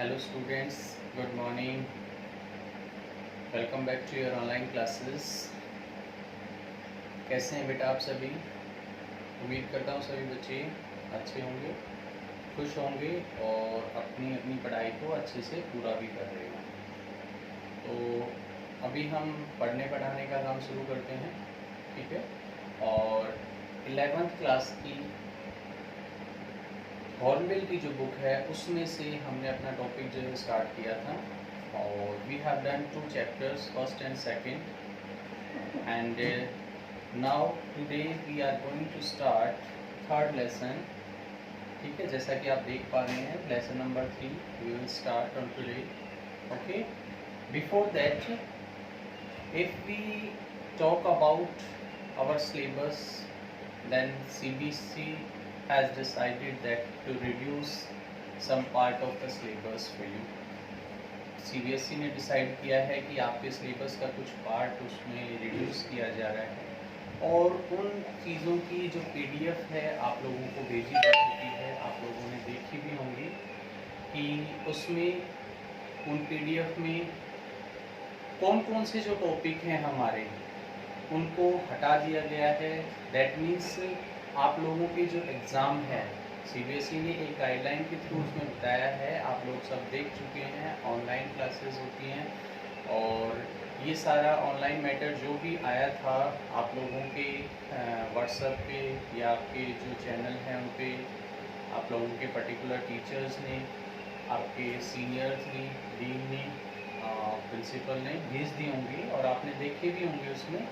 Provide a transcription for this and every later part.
Hello students, good morning. Welcome back to your online classes. कैसे हैं बेटा आप सभी? उम्मीद करता हूँ सभी बच्चे अच्छे होंगे, खुश होंगे और अपनी अपनी पढ़ाई को अच्छे से पूरा भी कर रहे होंगे। तो अभी हम पढ़ने पढ़ाने का काम शुरू करते हैं, ठीक है। और 11th क्लास की हॉर्नबिल की जो बुक है उसमें से हमने अपना टॉपिक जो है स्टार्ट किया था और we have done 2 chapters, first and second, and now today we are going to start third lesson, ठीक है। जैसा कि आप देख पा रहे हैं lesson number 3 we will start on today, okay. Before that, if we talk about our syllabus, then CBSE has decided that to reduce some part of the syllabus for you. CBSE ने decide किया है कि आपके syllabus का कुछ part उसमें reduce किया जा रहा है और उन चीज़ों की जो PDF है आप लोगों को भेजी जा चुकी है, आप लोगों ने देखी भी होंगी कि उसमें उन PDF में कौन कौन से जो टॉपिक हैं हमारे उनको हटा दिया गया है। दैट मीन्स आप लोगों के जो एग्ज़ाम है CBSE ने एक गाइडलाइन के थ्रू उसमें बताया है, आप लोग सब देख चुके हैं, ऑनलाइन क्लासेस होती हैं और ये सारा ऑनलाइन मैटर जो भी आया था आप लोगों के व्हाट्सएप पे या आपके जो चैनल हैं उन पे आप लोगों के पर्टिकुलर टीचर्स ने, आपके सीनियर्स ने, डीन ने, प्रिंसिपल ने भेज दी होंगी और आपने देखे भी होंगे उसमें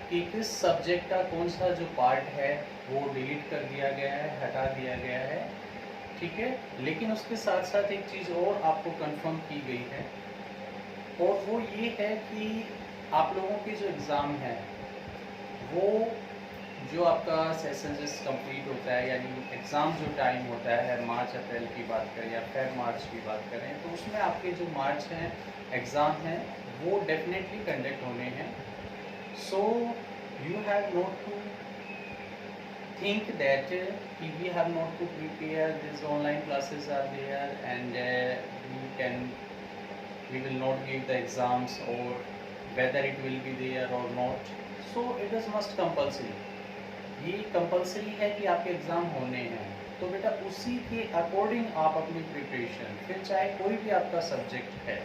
कि किस सब्जेक्ट का कौन सा जो पार्ट है वो डिलीट कर दिया गया है, हटा दिया गया है, ठीक है। लेकिन उसके साथ साथ एक चीज़ और आपको कंफर्म की गई है और वो ये है कि आप लोगों के जो एग्ज़ाम है वो जो आपका सेशन जस्ट कंप्लीट होता है, यानी एग्ज़ाम जो टाइम होता है मार्च अप्रैल की बात करें या फेब मार्च की बात करें, तो उसमें आपके जो मार्च हैं एग्ज़ाम हैं वो डेफिनेटली कंडक्ट होने हैं। So you have not to think that we have not to prepare, these online classes are there and we will not give the exams or whether it will be there or not. So it is must compulsory, ये compulsory है कि आपके exam होने हैं। तो बेटा उसी के अकॉर्डिंग आप अपनी प्रिपरेशन, फिर चाहे कोई भी आपका सब्जेक्ट है,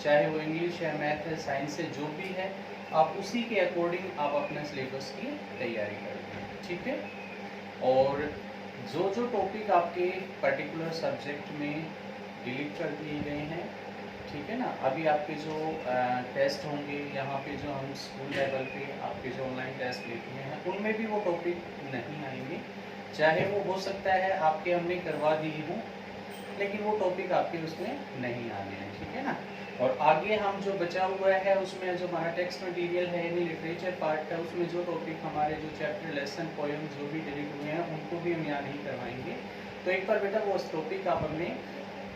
चाहे वो इंग्लिश है, मैथ है, साइंस है, जो भी है, आप उसी के अकॉर्डिंग आप अपने सिलेबस की तैयारी करते हैं, ठीक है। और जो जो टॉपिक आपके पर्टिकुलर सब्जेक्ट में डिलीट कर दिए गए हैं, ठीक है ना, अभी आपके जो टेस्ट होंगे यहाँ पे जो हम स्कूल लेवल पे आपके जो ऑनलाइन टेस्ट लेते हैं उनमें भी वो टॉपिक नहीं आएंगे, चाहे वो हो सकता है आपके हमने करवा दिए हों लेकिन वो टॉपिक आपके उसमें नहीं आने हैं, ठीक है ना। और आगे हम जो बचा हुआ है उसमें जो हमारा टेक्स्ट मटेरियल है यानी लिटरेचर पार्ट है, उसमें जो टॉपिक हमारे जो चैप्टर, लेसन, पोएम जो भी डिलीट हुए हैं उनको भी हम यहाँ नहीं करवाएंगे। तो एक बार बेटा वो टॉपिक आप अपने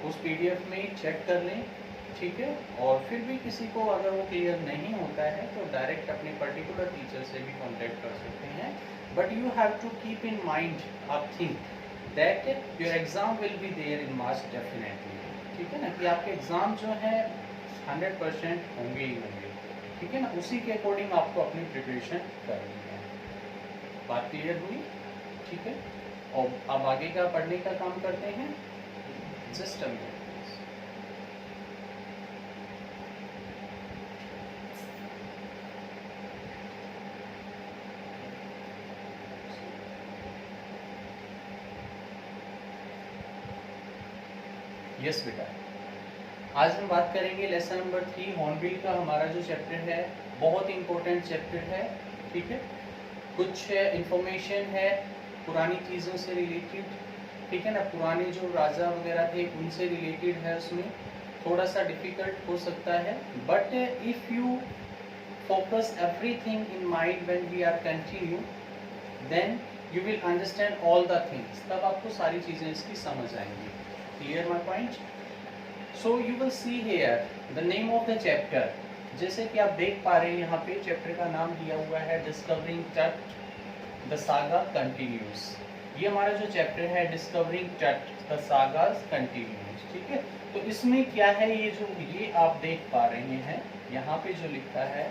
उस PDF में चेक कर लें, ठीक है। और फिर भी किसी को अगर वो क्लियर नहीं होता है तो डायरेक्ट अपने पर्टिकुलर टीचर से भी कॉन्टेक्ट कर सकते हैं। But you have to keep in mind a thing that your exam will be there in March definitely, ठीक है ना, कि आपके एग्ज़ाम जो है 100% होंगे ही होंगे, ठीक है ना। उसी के अकॉर्डिंग आपको अपनी प्रिपरेशन करनी है। बात क्लियर हुई, ठीक है। और अब आगे का पढ़ने का काम करते हैं। जस्ट अ मिनट, यस बेटा, आज हम बात करेंगे लेसन नंबर 3 हॉर्नबिल का। हमारा जो चैप्टर है बहुत इम्पोर्टेंट चैप्टर है, ठीक है। कुछ इंफॉर्मेशन है पुरानी चीज़ों से रिलेटेड, ठीक है ना, पुराने जो राजा वगैरह थे उनसे रिलेटेड है, उसमें थोड़ा सा डिफ़िकल्ट हो सकता है। But if you focus everything in mind when we are continue then you will understand all the things, तब आपको सारी चीज़ें इसकी समझ आएंगी। Clear my point? So you will see here the name of the chapter. जैसे कि आप देख पा रहे हैं यहाँ पे चैप्टर का नाम दिया हुआ है डिस्कवरिंग टट, द सागा कंटिन्यूस। ये हमारा जो चैप्टर है डिस्कवरिंग टट, द सागास कंटिन्यू, इमेज, ठीक है। तो इसमें क्या है, ये आप देख पा रहे हैं यहाँ पे जो लिखा है,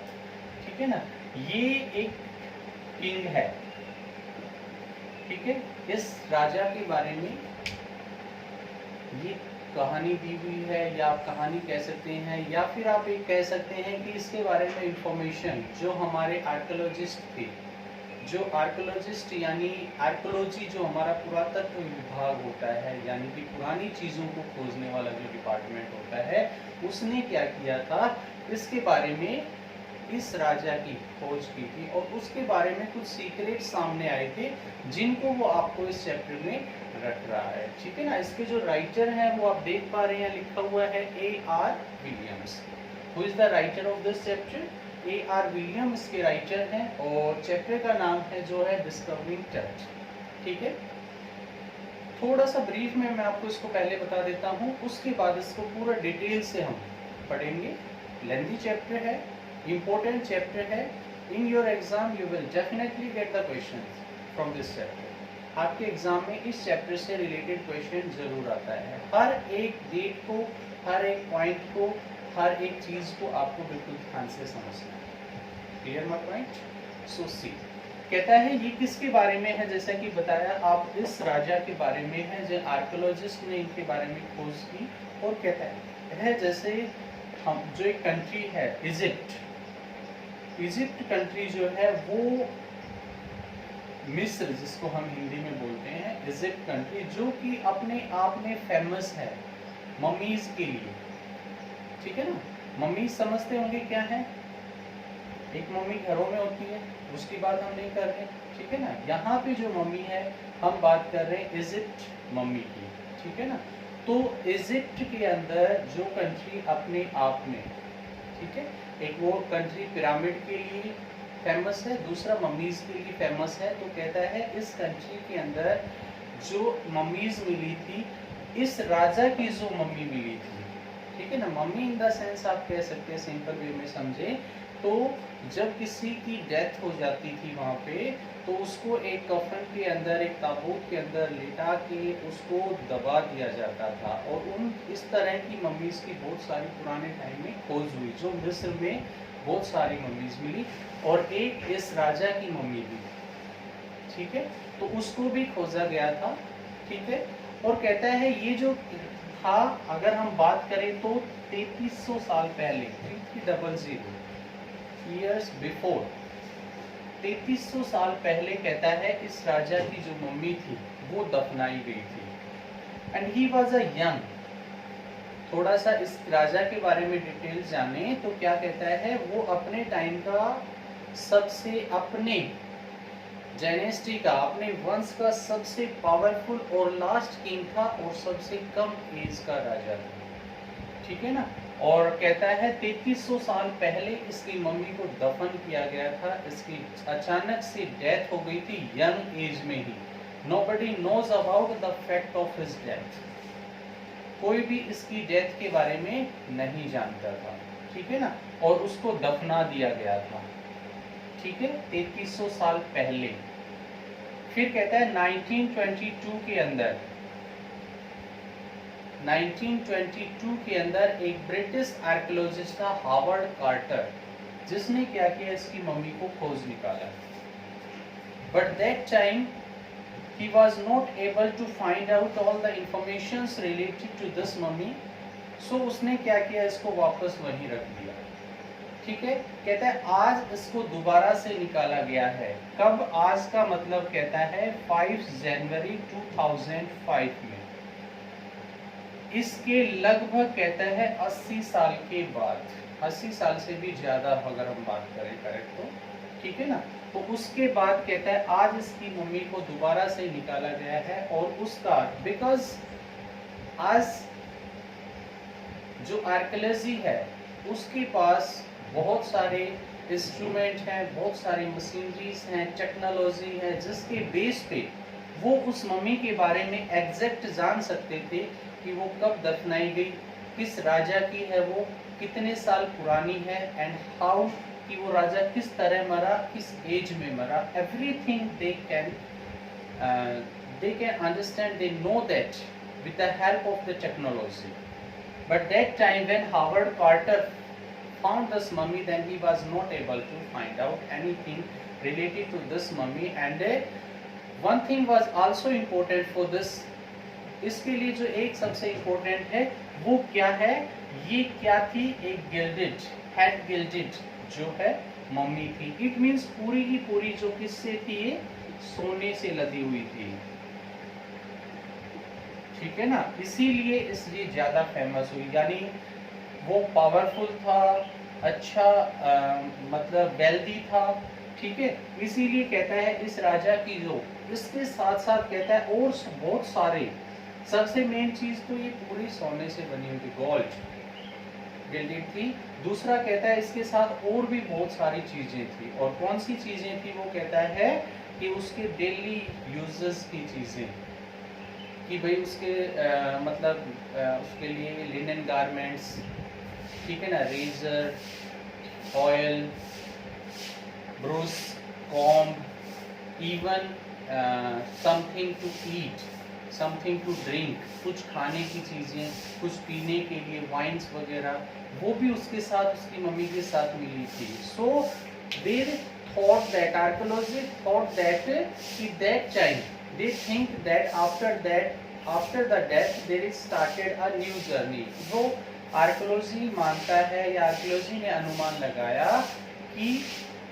ठीक है ना, ये एक किंग है, ठीक है। इस राजा के बारे में ये कहानी दी हुई है, या आप कहानी कह सकते हैं, या फिर आप एक कह सकते हैं कि इसके बारे में इंफॉर्मेशन जो हमारे आर्कियोलॉजिस्ट थे, जो आर्कियोलॉजिस्ट यानी आर्कियोलॉजी जो हमारा पुरातत्व विभाग होता है, यानी कि पुरानी चीज़ों को खोजने वाला जो डिपार्टमेंट होता है, उसने क्या किया था, इसके बारे में इस राजा की खोज की थी, और उसके बारे में कुछ सीक्रेट सामने आए थे, जिनको वो आपको इस चैप्टर में रख रहा है, ठीक है ना। इसके जो राइटर हैं वो आप देख पा रहे हैं, लिखा हुआ है A.R. Williams. Who is the writer of this chapter? A.R. William इसके राइटर हैं, और चैप्टर का नाम है जो है डिस्कवरिंग टच, ठीक है। थोड़ा सा ब्रीफ में मैं आपको इसको पहले बता देता हूँ, उसके बाद इसको पूरा डिटेल से हम पढ़ेंगे। लेंथी चैप्टर है, इम्पोर्टेंट चैप्टर है। In your exam you will definitely get the questions from this chapter. आपके एग्जाम में इस चैप्टर से रिलेटेड क्वेश्चन जरूर आता है। हर एक डेट को, हर एक पॉइंट को, हर एक चीज को आपको बिल्कुल ध्यान से समझना है। Clear my point? सो सी कहता है ये किसके बारे में है, जैसा कि बताया, आप इस राजा के बारे में है जो आर्कियोलॉजिस्ट ने इनके बारे में खोज की। और कहता है जैसे हम जो एक कंट्री है इजिप्ट, इजिप्ट कंट्री जो है वो मिस्र, जिसको हम हिंदी में बोलते हैं, इजिप्ट कंट्री, जो कि अपने आप में फेमस है मम्मीज के लिए, ठीक है ना। मम्मीज समझते होंगे क्या है, एक मम्मी घरों में होती है, उसकी बात हम नहीं कर रहे, ठीक है ना। यहाँ पे जो मम्मी है हम बात कर रहे हैं इजिप्ट मम्मी की, ठीक है ना। तो इजिप्ट के अंदर जो कंट्री अपने आप में, ठीक है, एक वो कंट्री पिरामिड के लिए फेमस है, दूसरा मम्मीज के लिए फेमस है। तो कहता है इस कंट्री के अंदर जो मम्मीज मिली थी, इस राजा की जो मम्मी मिली थी, ठीक है ना, मम्मी इन द सेंस आप कह सकते हैं, सिंपल वे में समझे तो जब किसी की डेथ हो जाती थी वहाँ पे, तो उसको एक कफन के अंदर, एक ताबूत के अंदर लिटा के उसको दबा दिया जाता था। और उन इस तरह की मम्मीज की बहुत सारी पुराने टाइम में खोज हुई, जो मिस्र में बहुत सारी मम्मीज मिली, और एक इस राजा की मम्मी भी, ठीक है, तो उसको भी खोजा गया था, ठीक है। और कहता है ये जो था, अगर हम बात करें तो 3300 साल पहले, 3300 ईयर्स बिफोर, 3300 साल पहले कहता है इस राजा की जो मम्मी थी वो दफनाई गई थी। And he was a young, थोड़ा सा इस राजा के बारे में डिटेल जाने तो क्या कहता है, वो अपने टाइम का सबसे, अपने डायनेस्टी का, अपने वंश का सबसे पावरफुल और लास्ट किंग था, और सबसे कम एज का राजा था, ठीक है ना। और कहता है 3300 साल पहले इसकी मम्मी को दफन किया गया था, इसकी अचानक से डेथ हो गई थी यंग एज में ही। Nobody knows about the fact of his death, कोई भी इसकी डेथ के बारे में नहीं जानता था, ठीक है ना। और उसको दफना दिया गया था, ठीक है, 3300 साल पहले। फिर कहता है 1922 के अंदर, 1922 के अंदर एक ब्रिटिश आर्कियोलॉजिस्ट था हावर्ड कार्टर, जिसने क्या किया, इसकी मम्मी को खोज निकाला। But that time he was not able to find out all the informations related to this mummy, so उसने क्या किया, इसको वापस वहीं रख दिया, ठीक है। कहता है आज इसको दोबारा से निकाला गया है। कब? आज का मतलब कहता है 5 जनवरी 2005 में, इसके लगभग कहता है 80 साल के बाद, 80 साल से भी ज्यादा अगर हम बात करें करेक्ट तो, ठीक है ना। तो उसके बाद कहता है आज इसकी मम्मी को दोबारा से निकाला गया है, और उसका बिकॉज आज जो आर्कियोलॉजी है उसके पास बहुत सारे इंस्ट्रूमेंट हैं, बहुत सारी मशीनरीज हैं, टेक्नोलॉजी है, जिसके बेस पे वो उस मम्मी के बारे में एग्जैक्ट जान सकते थे कि वो कब दफनाई गई, किस राजा की है वो, कितने साल पुरानी है, एंड हाउ, कि वो राजा किस तरह मरा, किस एज में मरा। Everything they can understand, they know that with the help of the technology. But that time when Howard Carter found this mummy, then he was not able to find out anything related to this mummy. And one thing was also important for this. इसके लिए जो एक सबसे important है वो क्या है, ये क्या थी, एक गिल्डेड, हेड गिल्डेड जो है मम्मी थी. इट मीन्स पूरी की पूरी जो किससे थी, ये सोने से लदी हुई थी. ठीक है ना, इसीलिए इसलिए ज्यादा फेमस हुई. यानी वो पावरफुल था, अच्छा मतलब वेल्दी था. ठीक है, इसीलिए कहता है इस राजा की जो, इसके साथ साथ कहता है और बहुत सारे, सबसे मेन चीज तो ये पूरी सोने से बनी हुई थी, गोल्ड गिल्डेड थी. दूसरा कहता है इसके साथ और भी बहुत सारी चीजें थी. और कौन सी चीजें थी, वो कहता है कि उसके डेली यूजेस की चीजें, कि भाई उसके मतलब उसके लिए लिनन गारमेंट्स, ठीक है ना, razor, oil, brush, comb, even something to eat, something to drink, कुछ खाने की चीज़ें, कुछ पीने के लिए वाइन्स वगैरह, वो भी उसके साथ, उसकी मम्मी के साथ मिली थी. So there thought that, archaeologist thought that कि that time they think that after the death there is started a new journey. वो आर्कियोलॉजी मानता है, या आर्कियोलॉजी ने अनुमान लगाया कि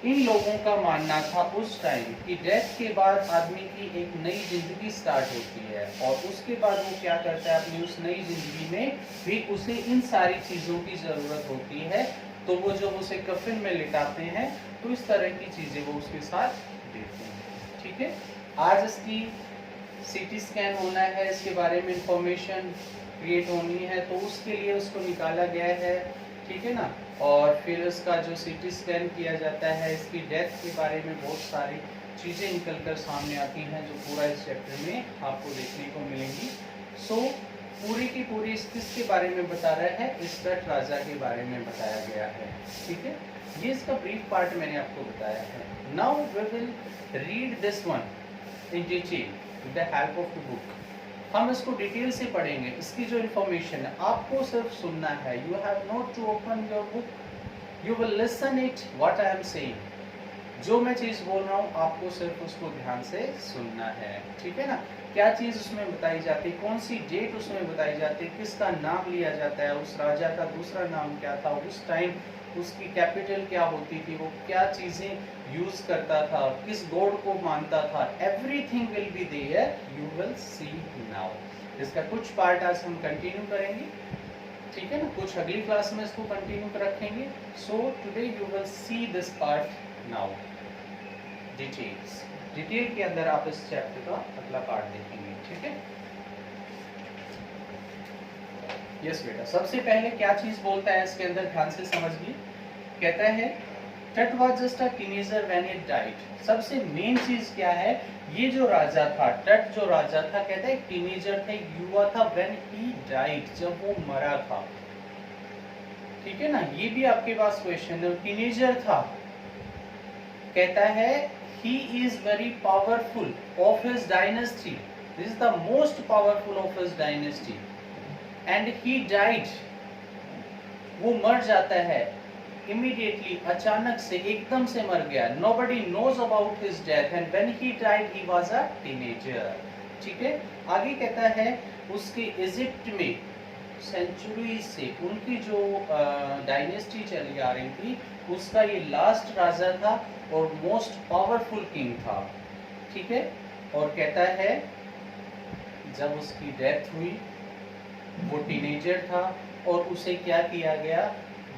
इन लोगों का मानना था उस टाइम कि डेथ के बाद आदमी की एक नई जिंदगी स्टार्ट होती है, और उसके बाद वो क्या करता है, अपनी उस नई जिंदगी में भी उसे इन सारी चीज़ों की ज़रूरत होती है. तो वो जब उसे कफन में लिटाते हैं तो इस तरह की चीज़ें वो उसके साथ देते हैं. ठीक है, आज इसकी सीटी स्कैन होना है, इसके बारे में इंफॉर्मेशन क्रिएट होनी है, तो उसके लिए उसको निकाला गया है. ठीक है ना, और फिर इसका जो सीटी स्कैन किया जाता है, इसकी डेथ के बारे में बहुत सारी चीज़ें निकल कर सामने आती हैं, जो पूरा इस चैप्टर में आपको देखने को मिलेंगी. सो पूरी की पूरी इसके बारे में बता रहा है, इस्कट राजा के बारे में बताया गया है. ठीक है, ये इसका ब्रीफ पार्ट मैंने आपको बताया है. Now we will read this one in detail with the help of the book. हम इसको डिटेल से पढ़ेंगे. इसकी जो इन्फॉर्मेशन है आपको सिर्फ सुनना है. You have not to open your book, you will listen it what I am saying. जो मैं चीज़ बोल रहा हूँ आपको सिर्फ उसको ध्यान से सुनना है. ठीक है ना, क्या चीज़ उसमें बताई जाती है, कौन सी डेट उसमें बताई जाती है, किसका नाम लिया जाता है, उस राजा का दूसरा नाम क्या था, उस टाइम उसकी कैपिटल क्या होती थी, वो क्या चीज़ें यूज करता था, किस गॉड को मानता था. Everything will be there, you will see now. इसका कुछ पार्ट आज हम कंटिन्यू करेंगे. ठीक है ना, कुछ अगली क्लास में इसको कंटिन्यू रखेंगे. So today you will see this part now. Detail के अंदर आप इस चैप्टर का अगला पार्ट देखेंगे. ठीक है, यस बेटा. सबसे पहले क्या चीज बोलता है इसके अंदर, ध्यान से समझिए. कहता है टट was just a teenager when it died. सबसे मेन चीज क्या है, ये जो राजा था, टट जो राजा था, कहता है टीनेजर था, युवा था, व्हेन ही डाइड, जब वो मरा था. ठीक है ना, ये भी आपके पास क्वेश्चन है. टीनेजर था, कहता है he is very powerful of his dynasty, this is the most powerful of his dynasty, and he died, वो मर जाता है. इमीडिएटली, अचानक से, एकदम से मर गया. Nobody knows about his death, and when he died he was a teenager. ठीक है, आगे कहता है उसके इजिप्ट में सेंचुरी से उनकी जो डायनेस्टी चली आ रही थी, उसका ये लास्ट राजा था और मोस्ट पावरफुल किंग था. ठीक है, और कहता है जब उसकी डेथ हुई वो टीनेजर था, और उसे क्या किया गया,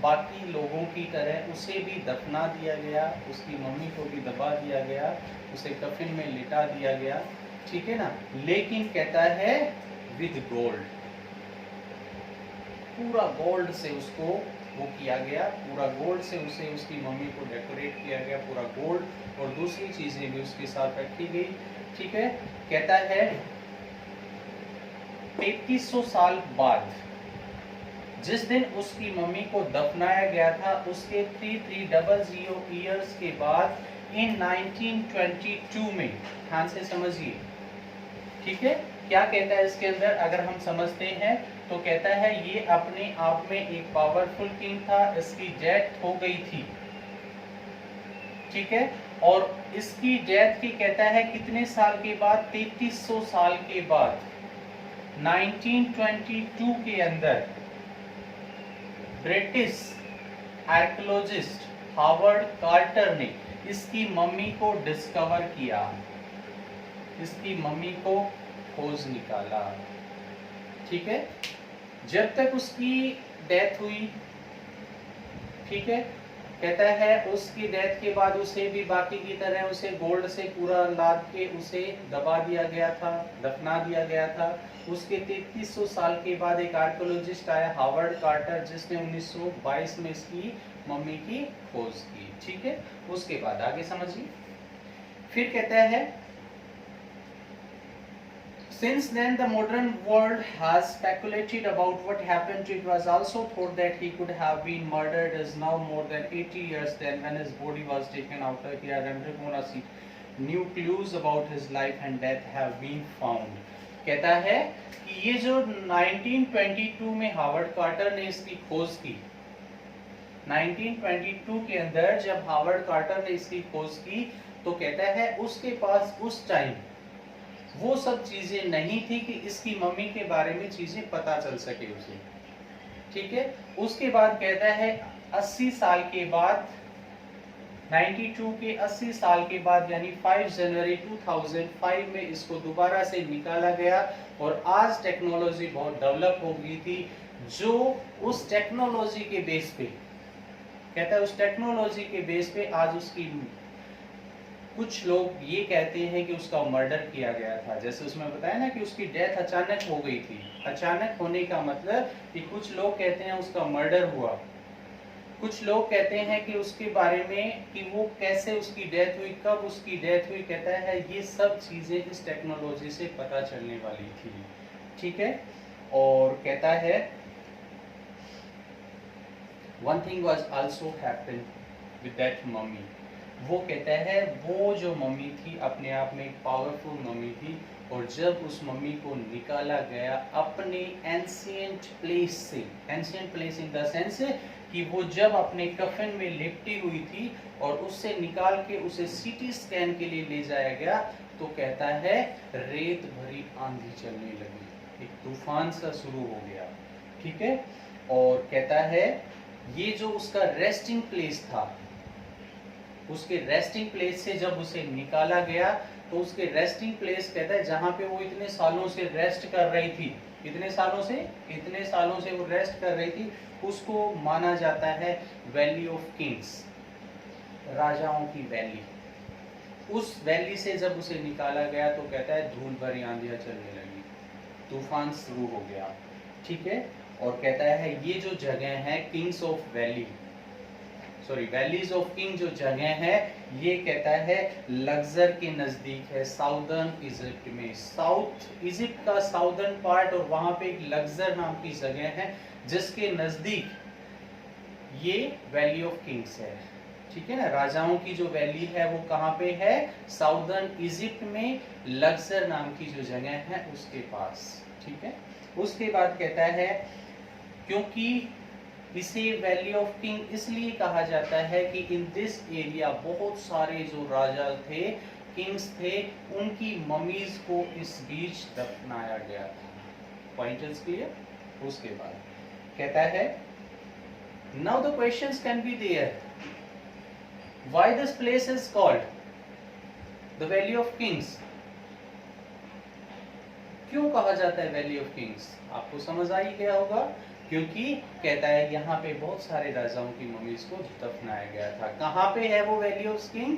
बाकी लोगों की तरह उसे भी दफना दिया गया, उसकी मम्मी को भी दबा दिया गया, उसे कफन में लिटा दिया गया. ठीक है ना, लेकिन कहता है विद गोल्ड, पूरा गोल्ड से उसको वो किया गया, पूरा गोल्ड से उसे, उसकी मम्मी को डेकोरेट किया गया, पूरा गोल्ड, और दूसरी चीजें भी उसके साथ रखी गई. ठीक है, कहता है 3300 साल बाद, जिस दिन उसकी मम्मी को दफनाया गया था, उसके 3300 ईयर्स के बाद, इन 1922 में, ध्यान से समझिए. ठीक है, क्या कहता है इसके अंदर, अगर हम समझते हैं तो कहता है ये अपने आप में एक पावरफुल किंग था, इसकी डेथ हो गई थी, ठीक है, और इसकी डेथ की कहता है कितने साल के बाद, 3300 साल के बाद 1922 के अंदर ब्रिटिश आर्कियोलॉजिस्ट हावर्ड कार्टर ने इसकी मम्मी को डिस्कवर किया, इसकी मम्मी को खोज निकाला, ठीक है। जब तक उसकी डेथ हुई, ठीक है, कहता है उसकी डेथ के बाद उसे भी बाकी की तरह उसे गोल्ड से पूरा लाद के उसे दबा दिया गया था, दफना दिया गया था। उसके 3300 साल के बाद एक आर्कियोलॉजिस्ट आया हावर्ड कार्टर, जिसने 1922 में इसकी मम्मी की खोज की, ठीक है। उसके बाद आगे समझिए, फिर कहता है Since then, the modern world has speculated about what happened. It was also thought that he could have been murdered. Is now more than 80 years then when his body was taken out of here and new clues about his life and death have been found. कहता है कि ये जो 1922 में Howard quarter ने इसकी खोज की, 1922 के अंदर जब हावर्ड कार्टर ने इसकी खोज की तो कहता है उसके पास उस टाइम वो सब चीजें नहीं थी कि इसकी मम्मी के बारे में चीजें पता चल सके उसे, ठीक है। उसके बाद कहता है 80 साल के बाद, 92 के 80 साल के बाद यानी 5 जनवरी 2005 में इसको दोबारा से निकाला गया, और आज टेक्नोलॉजी बहुत डेवलप हो गई थी, जो उस टेक्नोलॉजी के बेस पे कहता है, उस टेक्नोलॉजी के बेस पे आज उसकी, कुछ लोग ये कहते हैं कि उसका मर्डर किया गया था, जैसे उसमें बताया ना कि उसकी डेथ अचानक हो गई थी। अचानक होने का मतलब कि कुछ लोग कहते हैं उसका मर्डर हुआ, कुछ लोग कहते हैं कि उसके बारे में कि वो कैसे उसकी डेथ हुई, कब उसकी डेथ हुई, कहता है ये सब चीजें इस टेक्नोलॉजी से पता चलने वाली थी, ठीक है। और कहता है one thing was also happened with that mummy, वो कहता है वो जो मम्मी थी अपने आप में एक पावरफुल मम्मी थी, और जब उस मम्मी को निकाला गया अपने एंशिएंट प्लेस से, ancient place in the sense कि वो जब अपने कफन में लिपटी हुई थी और उससे निकाल के उसे सीटी स्कैन के लिए ले जाया गया, तो कहता है रेत भरी आंधी चलने लगी, एक तूफान सा शुरू हो गया, ठीक है। और कहता है ये जो उसका रेस्टिंग प्लेस था, उसके रेस्टिंग प्लेस से जब उसे निकाला गया तो उसके रेस्टिंग प्लेस कहता है जहां पे वो इतने सालों से रेस्ट कर रही थी, इतने सालों से वो रेस्ट कर रही थी, उसको माना जाता है वैली ऑफ किंग्स, राजाओं की वैली। उस वैली से जब उसे निकाला गया तो कहता है धूल भरी आंधियां चलने लगी, तूफान शुरू हो गया, ठीक है। और कहता है ये जो जगह है Kings of valley, sorry valleys of king जो जगह है, ये कहता है लग्जर के नजदीक है, साउदर्न इजिप्ट में, साउथ इजिप्ट का साउदर्न पार्ट, और वहां पे एक लग्जर नाम की जगह है जिसके नजदीक ये वैली ऑफ किंग्स है, ठीक है ना। राजाओं की जो वैली है वो कहाँ पे है, साउदर्न इजिप्ट में लग्जर नाम की जो जगह है उसके पास, ठीक है। उसके बाद कहता है क्योंकि इसे वैली ऑफ किंग इसलिए कहा जाता है कि इन दिस एरिया बहुत सारे जो राजा थे, किंग्स थे, उनकी ममीज को इस बीच दफनाया गया था। Points clear. उसके बाद कहता है now the questions can be there, why this place is called the valley of kings, क्यों कहा जाता है वैली ऑफ किंग्स, आपको समझ आ ही गया होगा, क्योंकि कहता है यहाँ पे बहुत सारे राजाओं की मम्मीज को दफनाया गया था। कहाँ पे है वो valley of king,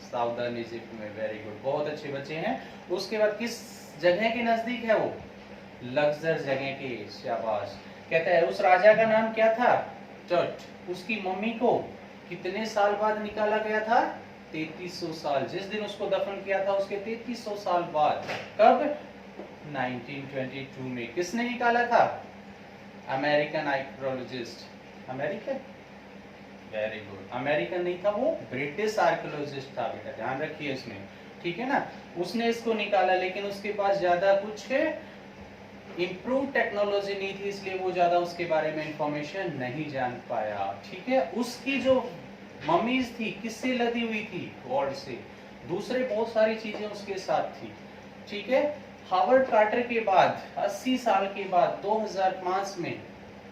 southern Egypt में, वेरी गुड, बहुत अच्छे बच्चे हैं। उसके बाद किस जगह के नजदीक है वो, लग्जर जगह के, शाबाश। कहता है उस राजा का नाम क्या था, टट। उसकी मम्मी को कितने साल बाद निकाला गया था, 3300 साल, जिस दिन उसको दफन किया था उसके 3300 साल बाद, कब, 1922 में। किसने निकाला था, American archaeologist, American, very good, American नहीं था वो, ब्रिटिश आर्कियोलॉजिस्ट था बेटा, ध्यान रखिए इसमें, ठीक है ना, उसने इसको निकाला, लेकिन उसके पास ज्यादा कुछ इम्प्रूव टेक्नोलॉजी नहीं थी, इसलिए वो ज्यादा उसके बारे में इंफॉर्मेशन नहीं जान पाया। ठीक है, उसकी जो मम्मीज थी किससे लदी हुई थी? गॉड से। दूसरे बहुत सारी चीजें उसके साथ थी। ठीक है, हावर्ड कार्टर के बाद 80 साल के बाद 2005 में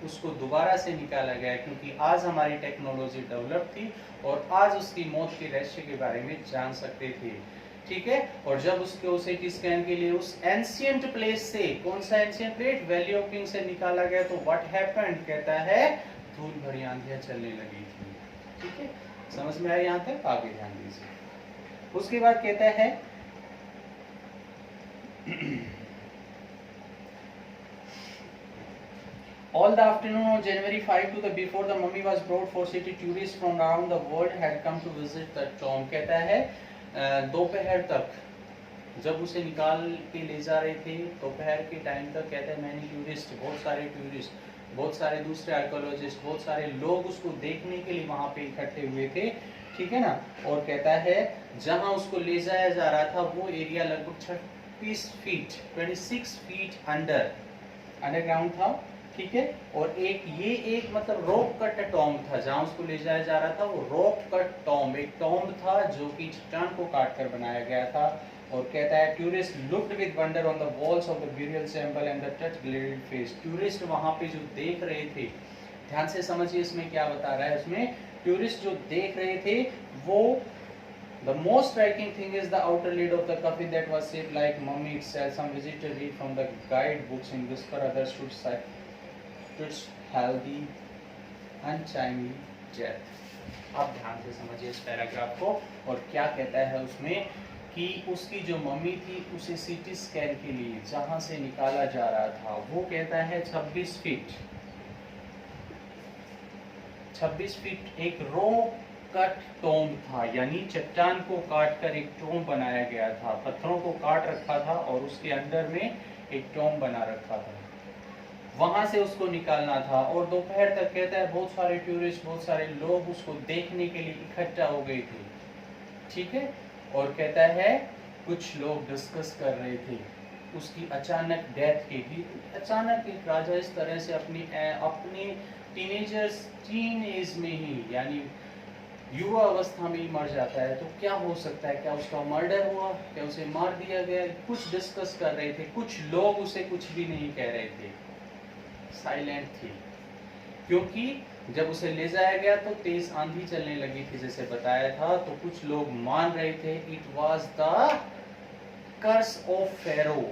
उसको दोबारा से निकाला गया, क्योंकि आज हमारी टेक्नोलॉजी डेवलप थी और आज उसकी मौत के रहस्य के बारे में जान सकते थे। ठीक है, और जब उसको सीटी स्कैन के लिए उस एंशिएंट प्लेस से, कौन सा ancient place? Valley of king से निकाला गया, तो व्हाट हैपेंड? कहता है धूल भरी आंधियां चलने लगी थी। ठीक है, समझ में आया यहाँ तक? आगे ध्यान दीजिए। उसके बाद कहता है all the afternoon of January 5 to the before the mummy was brought for city tourists from around the world had come to visit the tomb। कहता है दोपहर तक जब उसे निकाल के ले जा रहे थे, दोपहर के टाइम तक, कहते हैं मैंने टूरिस्ट, बहुत सारे टूरिस्ट, बहुत सारे दूसरे आर्कियोलॉजिस्ट, बहुत सारे लोग उसको देखने के लिए वहां पे इकट्ठे हुए थे। ठीक है ना, और कहता है जहां उसको ले जाया जा रहा था वो एरिया लगभग 26 फीट 26 फीट अंडरग्राउंड था। ठीक है, और एक मतलब रॉक कट टॉम्ब था, जहां उसको ले जाया जा रहा था वो रॉक कट टॉम्ब, एक टॉम्ब था जो कि चट्टान को काट कर बनाया गया था। और कहता है tourist looked with wonder on the walls of the burial temple and the touch gilded face. Tourist वहां पे जो देख रहे थे, ध्यान से समझिए इसमें क्या बता रहा है। उसमें टूरिस्ट जो देख रहे थे वो the most striking thing is the outer lid of the coffin that was shaped like mummy itself. Some visitors read from the guide books in whisper, others stood healthy untimely death। अब ध्यान से समझिए इस paragraph को, और क्या कहता है उसमें कि उसकी जो मम्मी थी उसे सीटी स्कैन के लिए जहां से निकाला जा रहा था वो कहता है 26 फीट एक रो कट टॉम्ब था, यानी चट्टान को काट कर एक टॉम्ब बनाया गया था, पत्थरों को काट रखा था और उसके अंदर में एक टॉम्ब बना रखा था, वहां से उसको निकालना था। और दोपहर तक कहता है बहुत सारे टूरिस्ट, बहुत सारे लोग उसको देखने के लिए इकट्ठा हो गए थे। ठीक है, और कहता है कुछ लोग डिस्कस कर रहे थे उसकी अचानक डेथ के भी। अचानक एक राजा इस तरह से अपनी टीन एज में ही, यानी युवा अवस्था में ही मर जाता है, तो क्या हो सकता है? क्या उसका मर्डर हुआ? क्या उसे मार दिया गया? कुछ डिस्कस कर रहे थे, कुछ लोग उसे कुछ भी नहीं कह रहे थे, साइलेंट थे, क्योंकि जब उसे ले जाया गया तो तेज आंधी चलने लगी थी जैसे बताया था। तो कुछ लोग मान रहे थे it was the curse of Pharaoh,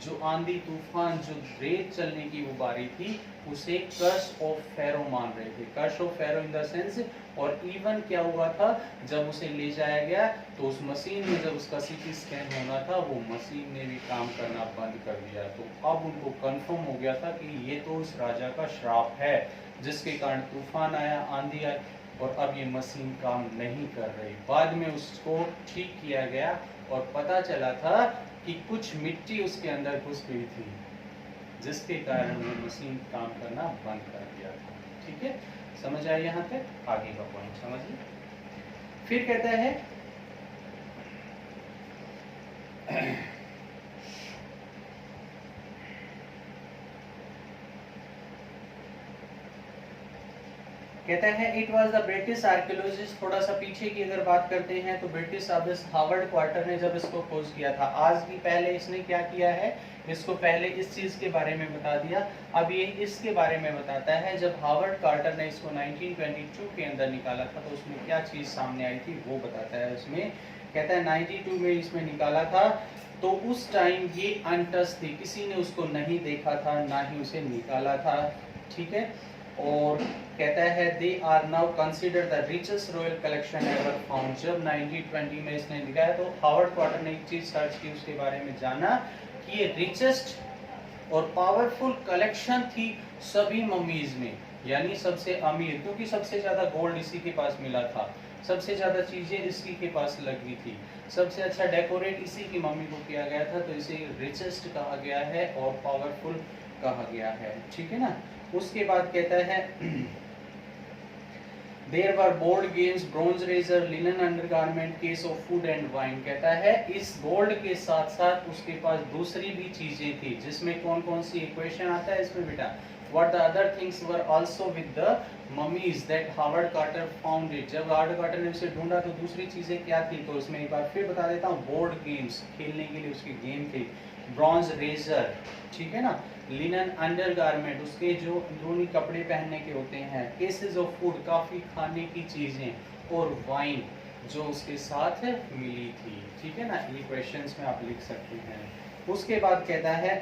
जो आंधी तूफान, जो रेत चलने की वो बारी थी, उसे कर्स ऑफ फेरो मान रहे थे। Curse of pharaoh in the sense, और इवन क्या हुआ था जब उसे ले जाया गया तो उस मशीन में जब उसका सीटी स्कैन होना था वो मशीन ने भी काम करना बंद कर दिया। तो अब उनको कंफर्म हो गया था कि ये तो उस राजा का श्राप है जिसके कारण तूफान आया, आंधी आई, और अब ये मशीन काम नहीं कर रही। बाद में उसको ठीक किया गया और पता चला था कि कुछ मिट्टी उसके अंदर घुस गई थी जिसके कारण वो मशीन काम करना बंद कर दिया था। ठीक है, समझ आया यहाँ तक? आगे का पॉइंट समझिए। फिर कहता है कहता है it was the British archaeologist. थोड़ा सा पीछे की अगर बात करते हैं तो ब्रिटिश हार्वर्ड क्वार्टर ने जब इसको खोज किया था, आज भी पहले इसने क्या किया है, इसको पहले इस चीज के बारे में बता दिया, अब ये इसके बारे में बताता है। जब हार्वर्ड कार्टर ने इसको 1922 के अंदर निकाला था तो उसमें क्या चीज सामने आई थी वो बताता है। उसमें कहता है 92 में इसमें निकाला था, तो उस टाइम ये अनटच थी, किसी ने उसको नहीं देखा था, ना ही उसे निकाला था। ठीक है, और कहता है they are now consider the richest royal collection ever found. जब 1920 में इसने दिखाया तो हार्वर्ड क्वार्टर ने एक चीज सर्च की, उसके बारे में जाना कि ये रिचेस्ट और पावरफुल कलेक्शन थी सभी मम्मीज में, यानी सबसे अमीर, क्योंकि सबसे ज्यादा गोल्ड इसी के पास मिला था, सबसे ज्यादा चीजें इसी के पास लगी थी, सबसे अच्छा डेकोरेट इसी की मम्मी को किया गया था, तो इसे रिचेस्ट कहा गया है और पावरफुल कहा गया है। ठीक है ना। उसके बाद कहता है there were board games, bronze razor, linen undergarment, case of food and wine. कहता है इस बोर्ड के साथ साथ उसके पास दूसरी भी चीजें थी, जिसमें कौन कौन सी इक्वेशन आता है इसमें बेटा, what the other things were also with the mummies that Howard Carter found it। जब हावर्ड कार्टर ने उसे ढूंढा तो दूसरी चीजें क्या थी, तो इसमें एक बार फिर बता देता हूँ, बोर्ड गेम्स, खेलने के लिए उसके गेम थे, ब्रॉन्ज रेजर, ठीक है ना, लिनन अंडरगारमेंट, उसके जो अंदरूनी कपड़े पहनने के होते हैं, केसेस ऑफ फूड, काफी खाने की चीजें, और वाइन जो उसके साथ मिली थी, ठीक है ना। ये क्वेश्चंस में आप लिख सकते हैं। उसके बाद कहता है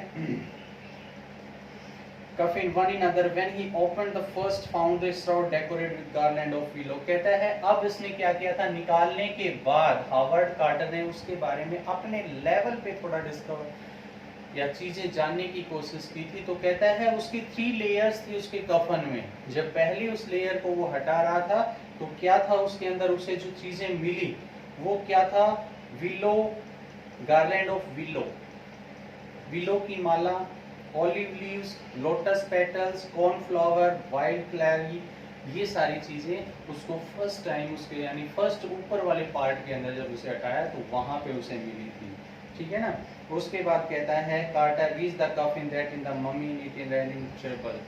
Coffin one another when he opened the first found a shroud decorated with garland of willow। कहता है अब इसने क्या किया था, निकालने के बाद हावर्ड कार्टर ने उसके बारे में अपने लेवल पे थोड़ा डिस्कवर या चीजें जानने की कोशिश की थी। तो कहता है उसकी 3 लेयर्स थी उसके कफन में। जब पहली उस लेयर को वो हटा रहा था तो क्या था उसके अंदर, उसे जो चीजें मिली वो क्या था, willow, garland of willow, willow की माला, olive leaves, lotus petals, cornflower, wild clary, ये सारी चीजें उसको फर्स्ट टाइम उसके यानी फर्स्ट ऊपर वाले पार्ट के अंदर जब उसे हटाया तो वहां पे उसे मिली थी, ठीक है ना। उसके बाद कहता है Carter reach the coffin that in the mummy neat in rending treble.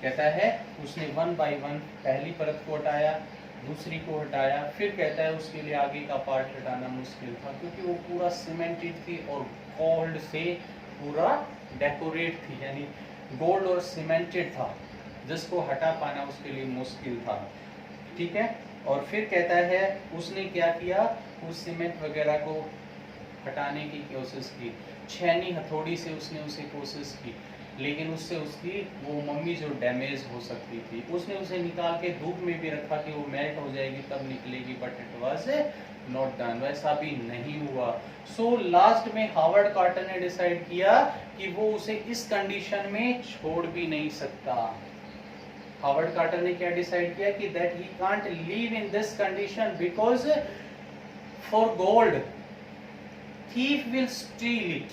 कहता है उसने 1 बाय 1 पहली परत को हटाया, दूसरी को हटाया, फिर कहता है उसके लिए आगे का पार्ट हटाना मुश्किल था क्योंकि वो पूरा सीमेंटेड थी और गोल्ड से पूरा डेकोरेट थी, यानी गोल्ड और सीमेंटेड था, जिसको हटा पाना उसके लिए मुश्किल था, ठीक है। और फिर कहता है उसने क्या किया, उस सीमेंट वगैरह को हटाने की कोशिश की, छेनी हथौड़ी से उसने उसे कोशिश की, लेकिन उससे उसकी वो मम्मी जो डैमेज हो सकती थी, उसने उसे निकाल के धूप में भी रखा कि वो मेल्ट हो जाएगी तब निकलेगी, but it was not done, वैसा भी नहीं हुआ। सो लास्ट में हावर्ड कार्टर ने डिसाइड किया कि वो उसे इस कंडीशन में छोड़ भी नहीं सकता। हावर्ड कार्टर ने क्या डिसाइड किया कि that he can't leave in this condition because for gold thief will still it.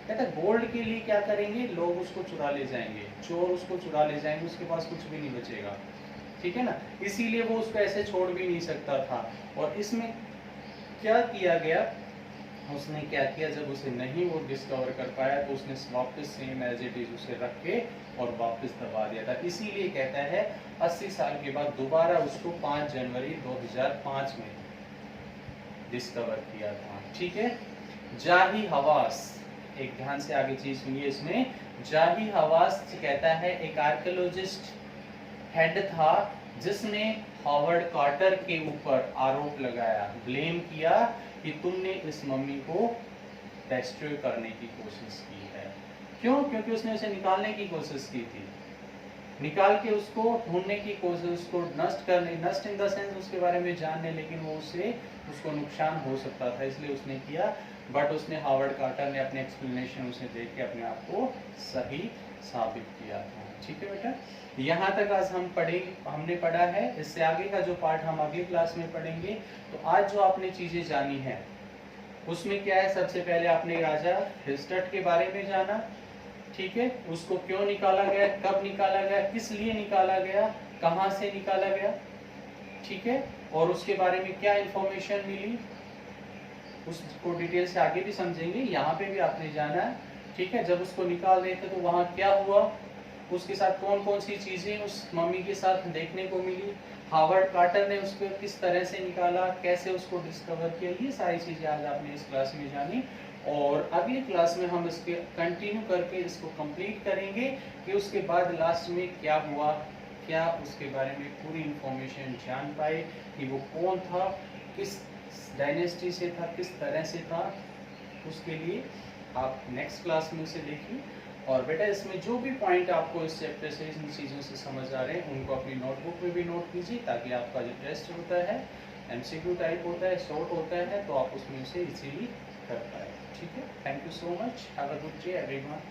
कहता गोल्ड के लिए क्या करेंगे, लोग उसको चुरा ले जाएंगे, चोर उसको चुरा ले जाएंगे, उसके पास कुछ भी नहीं बचेगा, ठीक है ना। इसीलिए वो उसको ऐसे छोड़ भी नहीं सकता था। और इसमें क्या किया गया, उसने क्या किया, जब उसे नहीं वो डिस्कवर कर पाया तो उसने वापस सेम एज इट इज उसे रख के और वापस दबा दिया था। इसीलिए कहता है 80 साल के बाद दोबारा उसको 5 जनवरी 2005 में डिस्कवर किया था, ठीक है। जाही हवास, एक ध्यान से आगे चीज सुनिए इसमें, जाही हवास कहता है एक आर्कियोलॉजिस्ट हेड था जिसने हावर्ड कार्टर के ऊपर आरोप लगाया, ब्लेम किया कि तुमने इस मम्मी को डिस्ट्रॉय करने की कोशिश की है। क्यों? क्योंकि उसने उसे निकालने की कोशिश की थी, निकाल के उसको ढूंढने की कोशिश, उसको नष्ट करने, नष्ट इन द सेंस उसके बारे में जानने, लेकिन वो उसको नुकसान हो सकता था इसलिए उसने किया। बट उसने हावर्ड कार्टर ने अपने एक्सप्लेनेशन उसे देख के अपने आप को सही साबित किया था, ठीक है बेटा। यहाँ तक आज हमने पढ़ा है। इससे आगे का जो पार्ट हम अगली क्लास में पढ़ेंगे। तो आज जो आपने चीजें जानी है उसमें क्या है, सबसे पहले आपने राजा हिस्टट के बारे में जाना, ठीक है, उसको क्यों निकाला गया, कब निकाला गया, किस लिए निकाला गया, कहां से निकाला गया, ठीक है, और उसके बारे में क्या इंफॉर्मेशन मिली, उसको डिटेल से आगे भी समझेंगे। यहाँ पे भी आपने जाना है, ठीक है। जब उसको निकाल रहे थे तो वहाँ क्या हुआ, उसके साथ कौन कौन सी चीजें उस मम्मी के साथ देखने को मिली, हावर्ड कार्टर ने उसको किस तरह से निकाला, कैसे उसको डिस्कवर किया, ये सारी चीजें आज आपने इस क्लास में जानी। और अगली क्लास में हम इसके कंटिन्यू करके इसको कंप्लीट करेंगे कि उसके बाद लास्ट में क्या हुआ, क्या उसके बारे में पूरी इंफॉर्मेशन जान पाए कि वो कौन था, किस डायनेस्टी से था, किस तरह से था। उसके लिए आप नेक्स्ट क्लास में उसे देखिए। और बेटा इसमें जो भी पॉइंट आपको इस चैप्टर से, इन चीज़ों से समझ आ रहे हैं उनको अपनी नोटबुक में भी नोट कीजिए, ताकि आपका जो टेस्ट होता है MCQ टाइप होता है, शॉर्ट होता है, तो आप उसमें उसे इजीली कर पाए, ठीक है। Thank you so much, have a good day everyone.